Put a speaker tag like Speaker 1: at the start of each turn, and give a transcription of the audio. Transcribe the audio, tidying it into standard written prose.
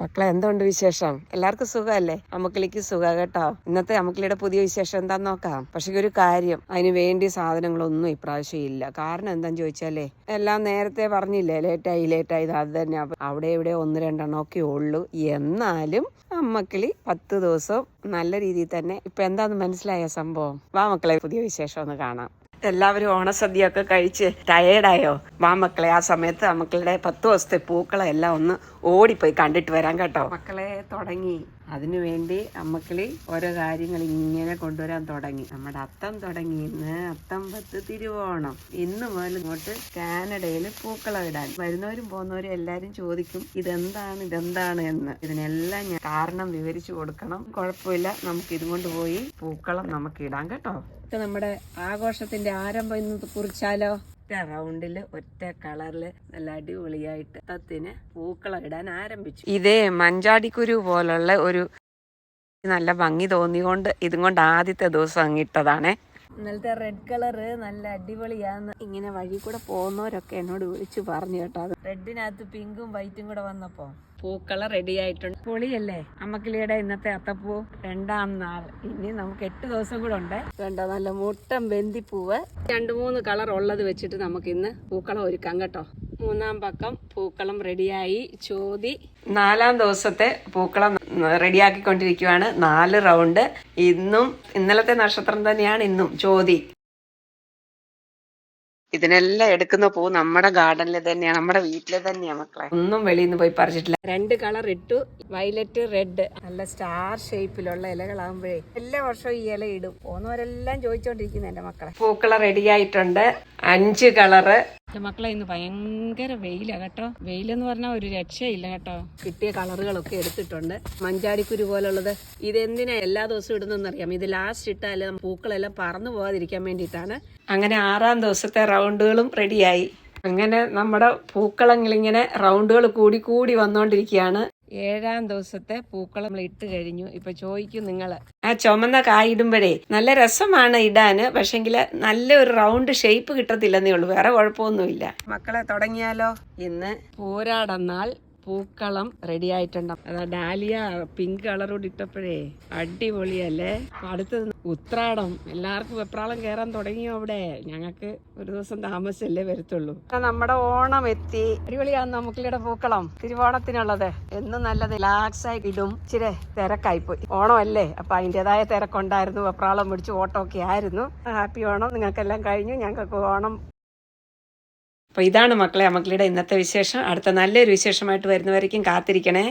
Speaker 1: മക്കളെ, എന്തുണ്ട് വിശേഷം? എല്ലാവർക്കും സുഖമല്ലേ? അമ്മക്കിളിക്ക് സുഖം കേട്ടോ. ഇന്നത്തെ അമ്മക്കിളിയുടെ പുതിയ വിശേഷം എന്താന്ന് നോക്കാം. പക്ഷെ ഒരു കാര്യം, അതിന് വേണ്ടി സാധനങ്ങളൊന്നും ഇപ്രാവശ്യം ഇല്ല. കാരണം എന്താന്ന് ചോദിച്ചാലേ, എല്ലാം നേരത്തെ പറഞ്ഞില്ലേ, ലേറ്റായി അത് തന്നെ. അവിടെ ഇവിടെ ഒന്ന് രണ്ടെണ്ണം ഒക്കെ ഉള്ളൂ. എന്നാലും അമ്മക്കിളി 10 ദിവസം നല്ല രീതിയിൽ തന്നെ. ഇപ്പൊ എന്താന്ന് മനസ്സിലായ സംഭവം? വാ മക്കളെ, പുതിയ വിശേഷം ഒന്ന് കാണാം. എല്ലാവരും ഓണസദ്യയൊക്കെ കഴിച്ച് ടയേർഡായോ? വാ മക്കളെ, ആ സമയത്ത് മക്കളുടെ 10 ദിവസത്തെ പൂക്കളെ എല്ലാം ഒന്ന് ഓടിപ്പോയി കണ്ടിട്ട് വരാം കേട്ടോ. മക്കളെ തുടങ്ങി, അതിനു വേണ്ടി അമ്മക്കിളി ഓരോ കാര്യങ്ങൾ ഇങ്ങനെ കൊണ്ടുവരാൻ തുടങ്ങി. നമ്മുടെ അത്തം തുടങ്ങി. ഇന്ന് അത്തം 10 തിരുവോണം. ഇന്ന് മുതൽ ഇങ്ങോട്ട് കാനഡയിൽ പൂക്കളം ഇടാൻ വരുന്നവരും പോകുന്നവരും എല്ലാരും ചോദിക്കും ഇതെന്താണ് എന്ന്. ഇതിനെല്ലാം ഞാൻ കാരണം വിവരിച്ചു കൊടുക്കണം. കുഴപ്പമില്ല, നമുക്ക് ഇതും കൊണ്ട് പോയി പൂക്കളം നമുക്ക് ഇടാം കേട്ടോ. നമ്മുടെ ആഘോഷത്തിന്റെ ആരംഭം ഇന്ന് കുറിച്ചാലോ? റൗണ്ടില് ഒറ്റ കളറില് നല്ല അടിപൊളിയായിട്ട് അത്തത്തിന് പൂക്കളം ഇടാൻ ആരംഭിച്ചു. ഇതേ മഞ്ചാടിക്കുരു പോലുള്ള ഒരു നല്ല ഭംഗി തോന്നിക്കൊണ്ട് ഇതും കൊണ്ട് ആദ്യത്തെ ദിവസം അങ്ങിട്ടതാണേ. ഇന്നലത്തെ റെഡ് കളറ് നല്ല അടിപൊളിയാന്ന് ഇങ്ങനെ വഴി കൂടെ പോകുന്നവരൊക്കെ എന്നോട് വിളിച്ചു പറഞ്ഞു കേട്ടോ. അത് റെഡിനകത്ത് പിങ്കും വൈറ്റും കൂടെ വന്നപ്പോ പൂക്കള റെഡി ആയിട്ടുണ്ട്. പൊളിയല്ലേ? അമ്മക്കിളിയുടെ ഇന്നത്തെ അത്തപ്പൂ 2ാം നാൾ. ഇനി നമുക്ക് 8 ദിവസം കൂടെ ഉണ്ട്. കണ്ടോ, നല്ല മുട്ടം ബന്ദിപ്പൂവ് 2-3 കളർ ഉള്ളത് വെച്ചിട്ട് നമുക്ക് ഇന്ന് പൂക്കളം ഒരുക്കാം കേട്ടോ. 3ാം പക്കം പൂക്കളം റെഡിയായി. ചോതി 4ാം ദിവസത്തെ പൂക്കളം റെഡിയാക്കിക്കൊണ്ടിരിക്കുകയാണ്. 4 റൗണ്ട്. ഇന്നലത്തെ നക്ഷത്രം തന്നെയാണ് ഇന്നും ചോതി. ഇതിനെല്ലാം എടുക്കുന്ന പൂ നമ്മുടെ ഗാർഡനിൽ തന്നെയാണ്, നമ്മുടെ വീട്ടില് തന്നെയാണ് മക്കളെ. ഒന്നും വെളിയിൽ നിന്ന് പോയി പറിച്ചിട്ടില്ല. 2 കളർ ഇട്ടു, വയലറ്റ് റെഡ്. നല്ല സ്റ്റാർ ഷേപ്പിലുള്ള ഇലകളാകുമ്പോഴേ എല്ലാ വർഷവും ഈ ഇല ഇടും. പോകുന്നവരെല്ലാം ചോദിച്ചോണ്ടിരിക്കുന്നു എന്റെ മക്കളെ. പൂക്കള റെഡിയായിട്ടുണ്ട്. 5 കളറ്. മക്കളെ, ഇന്ന് ഭയങ്കര വെയിലാ കേട്ടോ. വെയിലെന്ന് പറഞ്ഞാൽ ഒരു രക്ഷയില്ല കേട്ടോ. കിട്ടിയ കളറുകളൊക്കെ എടുത്തിട്ടുണ്ട്. മഞ്ചാടിക്കുരു പോലുള്ളത് ഇതെന്തിനാ എല്ലാ ദിവസവും ഇടുന്നറിയാം? ഇത് ലാസ്റ്റ് ഇട്ടാല് പൂക്കളെല്ലാം പറന്നു പോകാതിരിക്കാൻ വേണ്ടിയിട്ടാണ്. അങ്ങനെ 6ാം ദിവസത്തെ റൗണ്ടുകളും റെഡിയായി. അങ്ങനെ നമ്മുടെ പൂക്കളങ്ങളിങ്ങനെ റൗണ്ടുകൾ കൂടി വന്നോണ്ടിരിക്കുകയാണ്. 7ാം ദിവസത്തെ പൂക്കളം ഇട്ട് കഴിഞ്ഞു. ഇപ്പൊ ചോദിക്കും നിങ്ങള്, ആ ചുമന്ന കായിടുമ്പോഴേ നല്ല രസമാണ് ഇടാന്, പക്ഷെങ്കില് നല്ല ഒരു റൗണ്ട് ഷേപ്പ് കിട്ടത്തില്ലെന്നേ ഉള്ളൂ. വേറെ കുഴപ്പമൊന്നുമില്ല. മക്കളെ, തുടങ്ങിയാലോ? ഇന്ന് പോരാടന്നാൾ പൂക്കളം റെഡി ആയിട്ടുണ്ട്. അതാ ഡാലിയ പിങ്ക് കളറോട് ഇട്ടപ്പോഴേ അടിപൊളിയല്ലേ. അടുത്തത് ഉത്രാടം. എല്ലാവർക്കും വെപ്രാളം കയറാൻ തുടങ്ങിയോ അവിടെ? ഞങ്ങൾക്ക് ഒരു ദിവസം താമസല്ലേ വരത്തുള്ളൂ. നമ്മുടെ ഓണം എത്തി. അടിപൊളിയാണ് നമുക്കിവിടെ പൂക്കളം. തിരുവോണത്തിനുള്ളത് എന്നും നല്ലത് റിലാക്സ് ആയി ഇടും. ഇച്ചിരി തിരക്കായിപ്പോയി. ഓണം അല്ലേ, അപ്പൊ അതിൻ്റെതായ തിരക്കുണ്ടായിരുന്നു. വെപ്രാളം പിടിച്ച് ഓട്ടമൊക്കെ ആയിരുന്നു. ഹാപ്പി ഓണം. നിങ്ങൾക്കെല്ലാം കഴിഞ്ഞു. ഞങ്ങൾക്ക് ഓണം. അപ്പോൾ ഇതാണ് മക്കളെ അമ്മക്കിളിയുടെ ഇന്നത്തെ വിശേഷം. അടുത്ത നല്ലൊരു വിശേഷമായിട്ട് വരുന്നവരേക്കും കാത്തിരിക്കണേ.